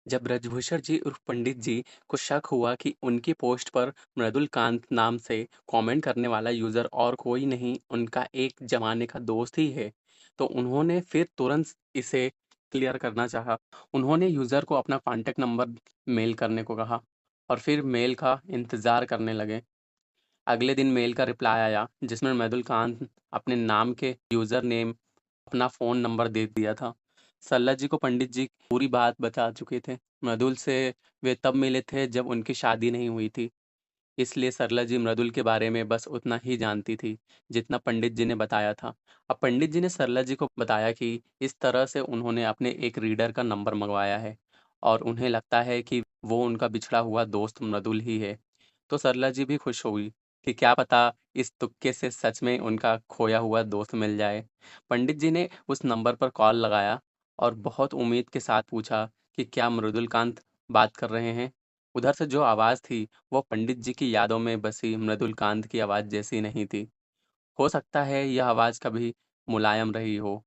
जब ब्रजभूषण जी उर्फ पंडित जी को शक हुआ कि उनकी पोस्ट पर मृदुलकांत नाम से कमेंट करने वाला यूजर और कोई नहीं उनका एक जमाने का दोस्त ही है, तो उन्होंने फिर तुरंत इसे क्लियर करना चाहा। उन्होंने यूजर को अपना कॉन्टैक्ट नंबर मेल करने को कहा और फिर मेल का इंतजार करने लगे। अगले दिन मेल का रिप्लाई आया जिसमें मृदुलकांत अपने नाम के यूजर नेम अपना फ़ोन नंबर दे दिया था। सल्ला जी को पंडित जी पूरी बात बता चुके थे। मृदुल से वे तब मिले थे जब उनकी शादी नहीं हुई थी। इसलिए सरला जी मृदुल के बारे में बस उतना ही जानती थी, जितना पंडित जी ने बताया था। अब पंडित जी ने सरला जी को बताया कि इस तरह से उन्होंने अपने एक रीडर का नंबर मँगवाया है और उन्हें लगता है कि वो उनका बिछड़ा हुआ दोस्त मृदुल ही है। तो सरला जी भी खुश हुई कि क्या पता इस तुक्के से सच में उनका खोया हुआ दोस्त मिल जाए। पंडित जी ने उस नंबर पर कॉल लगाया और बहुत उम्मीद के साथ पूछा कि क्या मृदुलकांत बात कर रहे हैं। उधर से जो आवाज़ थी वो पंडित जी की यादों में बसी मृदुलकांत की आवाज़ जैसी नहीं थी। हो सकता है यह आवाज़ कभी मुलायम रही हो,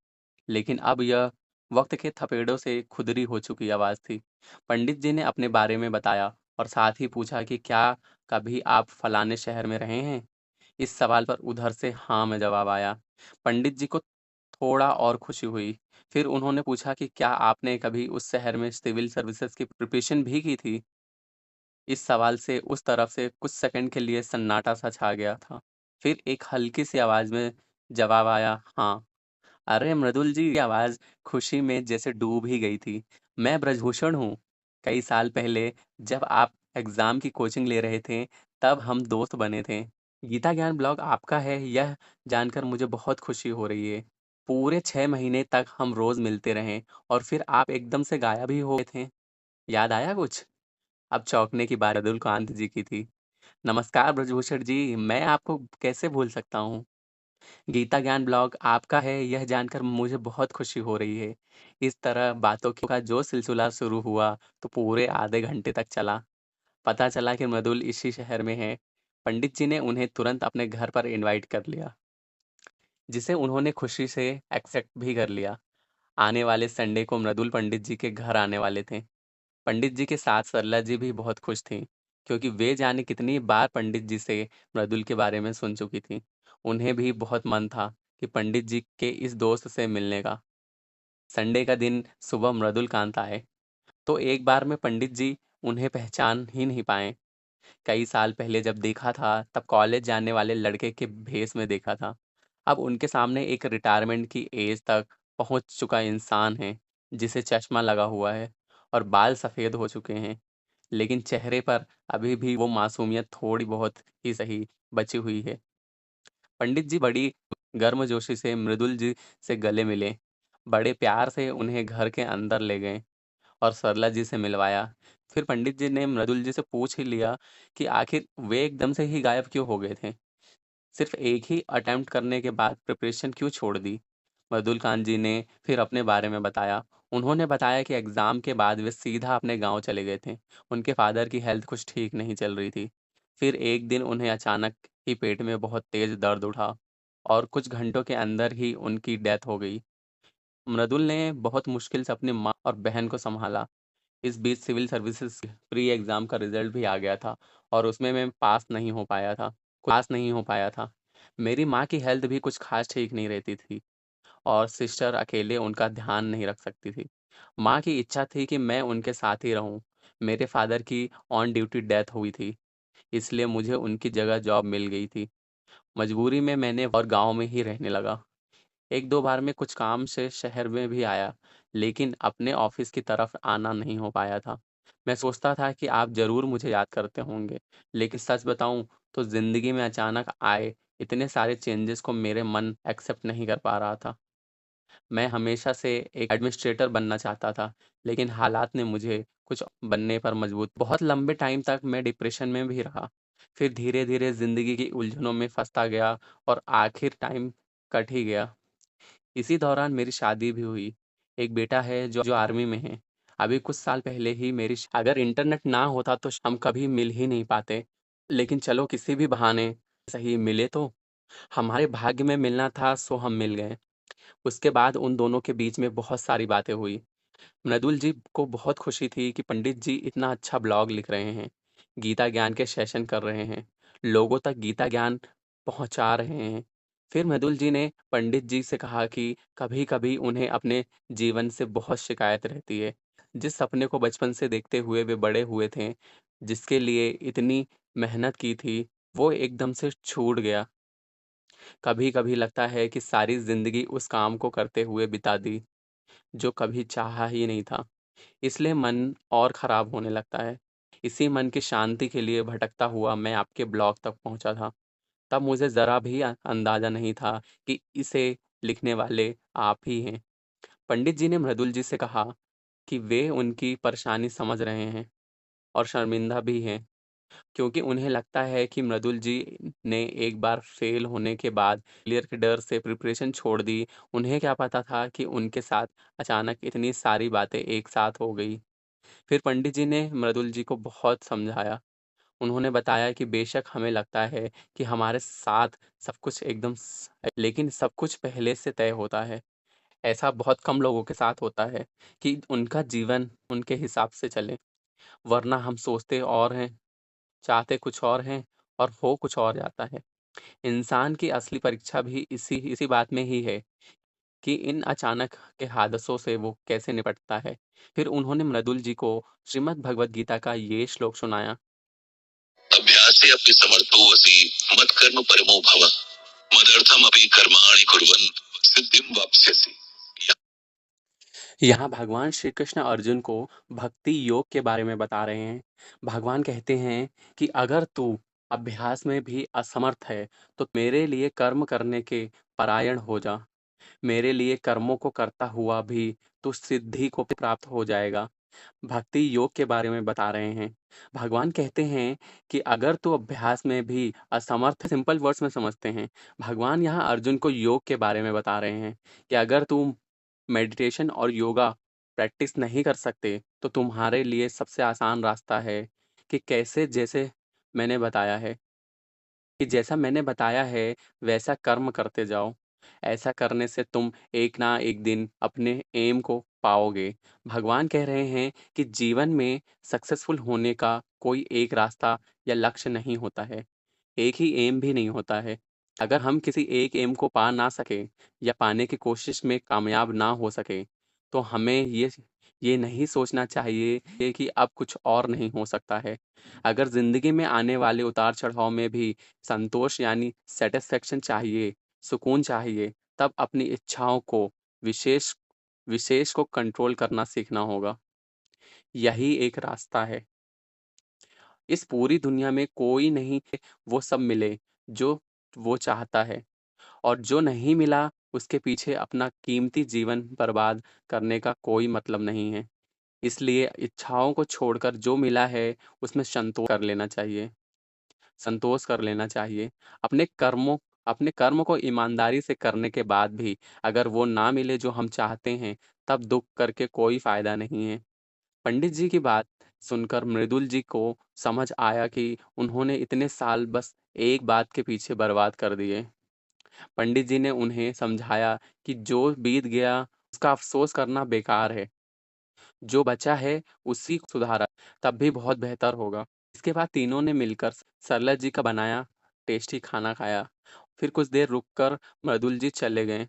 लेकिन अब यह वक्त के थपेड़ों से खुरदरी हो चुकी आवाज़ थी। पंडित जी ने अपने बारे में बताया और साथ ही पूछा कि क्या कभी आप फलाने शहर में रहे हैं? इस सवाल पर उधर से हाँ में जवाब आया। पंडित जी को थोड़ा और खुशी हुई। फिर उन्होंने पूछा कि क्या आपने कभी उस शहर में सिविल सर्विसेज की प्रिपरेशन भी की थी? इस सवाल से उस तरफ से कुछ सेकंड के लिए सन्नाटा सा छा गया था। फिर एक हल्की सी आवाज़ में जवाब आया, हाँ। अरे मृदुल जी की आवाज़ खुशी में जैसे डूब ही गई थी। मैं ब्रजभूषण हूँ। कई साल पहले जब आप एग्ज़ाम की कोचिंग ले रहे थे, तब हम दोस्त बने थे। गीता ज्ञान ब्लॉग आपका है यह जानकर मुझे बहुत खुशी हो रही है। पूरे 6 महीने तक हम रोज़ मिलते रहे और फिर आप एकदम से गायब ही हो गए थे। याद आया कुछ? अब चौंकने की बारी अब्दुल जी की थी। नमस्कार ब्रजभूषण जी, मैं आपको कैसे भूल सकता हूँ? गीता ज्ञान ब्लॉग आपका है यह जानकर मुझे बहुत खुशी हो रही है। इस तरह बातों का जो सिलसिला शुरू हुआ तो पूरे आधे घंटे तक चला। पता चला कि मृदुल इसी शहर में है। पंडित जी ने उन्हें तुरंत अपने घर पर इनवाइट कर लिया, जिसे उन्होंने खुशी से एक्सेप्ट भी कर लिया। आने वाले संडे को मृदुल पंडित जी के घर आने वाले थे। पंडित जी के साथ सरला जी भी बहुत खुश थीं, क्योंकि वे जाने कितनी बार पंडित जी से मृदुल के बारे में सुन चुकी थीं। उन्हें भी बहुत मन था कि पंडित जी के इस दोस्त से मिलने का। संडे का दिन सुबह मृदुल कांत आए, तो एक बार में पंडित जी उन्हें पहचान ही नहीं पाए। कई साल पहले जब देखा था, तब कॉलेज जाने वाले लड़के के भेस में देखा था। अब उनके सामने एक रिटायरमेंट की एज तक पहुंच चुका इंसान है, जिसे चश्मा लगा हुआ है और बाल सफ़ेद हो चुके हैं। लेकिन चेहरे पर अभी भी वो मासूमियत थोड़ी बहुत ही सही बची हुई है। पंडित जी बड़ी गर्मजोशी से मृदुल जी से गले मिले, बड़े प्यार से उन्हें घर के अंदर ले गए और सरला जी से मिलवाया। फिर पंडित जी ने मृदुल जी से पूछ ही लिया कि आखिर वे एकदम से ही गायब क्यों हो गए थे? सिर्फ एक ही अटेम्प्ट करने के बाद प्रिपरेशन क्यों छोड़ दी? मृदुल कांत जी ने फिर अपने बारे में बताया। उन्होंने बताया कि एग्ज़ाम के बाद वे सीधा अपने गांव चले गए थे। उनके फादर की हेल्थ कुछ ठीक नहीं चल रही थी। फिर एक दिन उन्हें अचानक ही पेट में बहुत तेज़ दर्द उठा और कुछ घंटों के अंदर ही उनकी डेथ हो गई। मृदुल ने बहुत मुश्किल से अपनी माँ और बहन को संभाला। इस बीच सिविल सर्विसेज प्री एग्ज़ाम का रिजल्ट भी आ गया था और उसमें मैं पास नहीं हो पाया था। मेरी माँ की हेल्थ भी कुछ खास ठीक नहीं रहती थी और सिस्टर अकेले उनका ध्यान नहीं रख सकती थी। माँ की इच्छा थी कि मैं उनके साथ ही रहूं। मेरे फादर की ऑन ड्यूटी डेथ हुई थी, इसलिए मुझे उनकी जगह जॉब मिल गई थी। मजबूरी में मैंने और गांव में ही रहने लगा। एक दो बार मैं कुछ काम से शहर में भी आया, लेकिन अपने ऑफिस की तरफ आना नहीं हो पाया था। मैं सोचता था कि आप ज़रूर मुझे याद करते होंगे, लेकिन सच बताऊं तो ज़िंदगी में अचानक आए इतने सारे चेंजेस को मेरे मन एक्सेप्ट नहीं कर पा रहा था। मैं हमेशा से एक एडमिनिस्ट्रेटर बनना चाहता था, लेकिन हालात ने मुझे कुछ बनने पर मजबूर। बहुत लंबे टाइम तक मैं डिप्रेशन में भी रहा। फिर धीरे-धीरे ज़िंदगी की उलझनों में फँसता गया और आखिर टाइम कट ही गया। इसी दौरान मेरी शादी भी हुई। एक बेटा है जो आर्मी में है। अभी कुछ साल पहले ही अगर इंटरनेट ना होता तो हम कभी मिल ही नहीं पाते। लेकिन चलो किसी भी बहाने सही मिले तो। हमारे भाग्य में मिलना था सो हम मिल गए। उसके बाद उन दोनों के बीच में बहुत सारी बातें हुई। मृदुल जी को बहुत खुशी थी कि पंडित जी इतना अच्छा ब्लॉग लिख रहे हैं, गीता ज्ञान के सेशन कर रहे हैं, लोगों तक गीता ज्ञान पहुंचा रहे हैं। फिर मृदुल जी ने पंडित जी से कहा कि कभी-कभी उन्हें अपने जीवन से बहुत शिकायत रहती है। जिस सपने को बचपन से देखते हुए वे बड़े हुए थे, जिसके लिए इतनी मेहनत की थी, वो एकदम से छूट गया। कभी-कभी लगता है कि सारी जिंदगी उस काम को करते हुए बिता दी, जो कभी चाहा ही नहीं था। इसलिए मन और खराब होने लगता है। इसी मन की शांति के लिए भटकता हुआ मैं आपके ब्लॉग तक पहुंचा था। तब मुझे ज़रा भी अंदाज़ा नहीं था कि इसे लिखने वाले आप ही हैं। पंडित जी ने मृदुल जी से कहा कि वे उनकी परेशानी समझ रहे हैं और शर्मिंदा भी हैं, क्योंकि उन्हें लगता है कि मृदुल जी ने एक बार फेल होने के बाद फेलियर के डर से प्रिपरेशन छोड़ दी। उन्हें क्या पता था कि उनके साथ अचानक इतनी सारी बातें एक साथ हो गई। फिर पंडित जी ने मृदुल जी को बहुत समझाया। उन्होंने बताया कि बेशक हमें लगता है कि हमारे साथ सब कुछ एकदम लेकिन सब कुछ पहले से तय होता है। ऐसा बहुत कम लोगों के साथ होता है कि उनका जीवन उनके हिसाब से चले, वरना हम सोचते और हैं, चाहते कुछ और हैं और हो कुछ और जाता है। इंसान की असली परीक्षा भी इसी इसी बात में ही है कि इन अचानक के हादसों से वो कैसे निपटता है। फिर उन्होंने मृदुल जी को श्रीमद् भगवद गीता का ये श्लोक सुनाया। अभ्यासे अपि समर्थो असि मत्कर्म परमो भव मदर्थम अपि कर्माणि कुर्वन् सिद्धिं वाप्स्यसि। यहाँ भगवान श्री कृष्ण अर्जुन को भक्ति योग के बारे में बता रहे हैं। भगवान कहते हैं कि अगर तू अभ्यास में भी असमर्थ है, तो मेरे लिए कर्म करने के परायण हो जा। मेरे लिए कर्मों को करता हुआ भी तू सिद्धि को प्राप्त हो जाएगा। भक्ति योग के बारे में बता रहे हैं। भगवान कहते हैं कि अगर तू अभ्यास में भी असमर्थ, सिंपल वर्ड्स में समझते हैं। भगवान यहाँ अर्जुन को योग के बारे में बता रहे हैं कि अगर तू मेडिटेशन और योगा प्रैक्टिस नहीं कर सकते, तो तुम्हारे लिए सबसे आसान रास्ता है कि कैसे जैसे मैंने बताया है कि जैसा मैंने बताया है, वैसा कर्म करते जाओ। ऐसा करने से तुम एक ना एक दिन अपने एम को पाओगे। भगवान कह रहे हैं कि जीवन में सक्सेसफुल होने का कोई एक रास्ता या लक्ष्य नहीं होता है। एक ही एम भी नहीं होता है। अगर हम किसी एक एम को पा ना सके या पाने की कोशिश में कामयाब ना हो सके, तो हमें ये नहीं सोचना चाहिए कि अब कुछ और नहीं हो सकता है। अगर ज़िंदगी में आने वाले उतार-चढ़ाव में भी संतोष यानी सैटिस्फैक्शन चाहिए, सुकून चाहिए, तब अपनी इच्छाओं को विशेष विशेष को कंट्रोल करना सीखना होगा। यही एक रास्ता है। इस पूरी दुनिया में कोई नहीं वो सब मिले जो वो चाहता है, और जो नहीं मिला उसके पीछे अपना कीमती जीवन बर्बाद करने का कोई मतलब नहीं है। इसलिए इच्छाओं को छोड़कर जो मिला है उसमें संतोष कर लेना चाहिए। अपने कर्म को ईमानदारी से करने के बाद भी अगर वो ना मिले जो हम चाहते हैं, तब दुःख करके कोई फ़ायदा नहीं है। पंडित जी की बात सुनकर मृदुल जी को समझ आया कि उन्होंने इतने साल बस एक बात के पीछे बर्बाद कर दिए। पंडित जी ने उन्हें समझाया कि जो बीत गया उसका अफ़सोस करना बेकार है। जो बचा है उसी को सुधारा, तब भी बहुत बेहतर होगा। इसके बाद तीनों ने मिलकर सरला जी का बनाया टेस्टी खाना खाया। फिर कुछ देर रुककर मृदुल जी चले गए।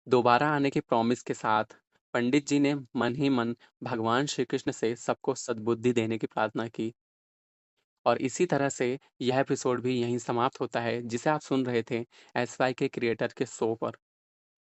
दोबारा आने की प्रॉमिस के साथ पंडित जी ने मन ही मन भगवान श्री कृष्ण से सबको सद्बुद्धि देने की प्रार्थना की। और इसी तरह से यह एपिसोड भी यहीं समाप्त होता है, जिसे आप सुन रहे थे एसवाई के क्रिएटर के शो पर।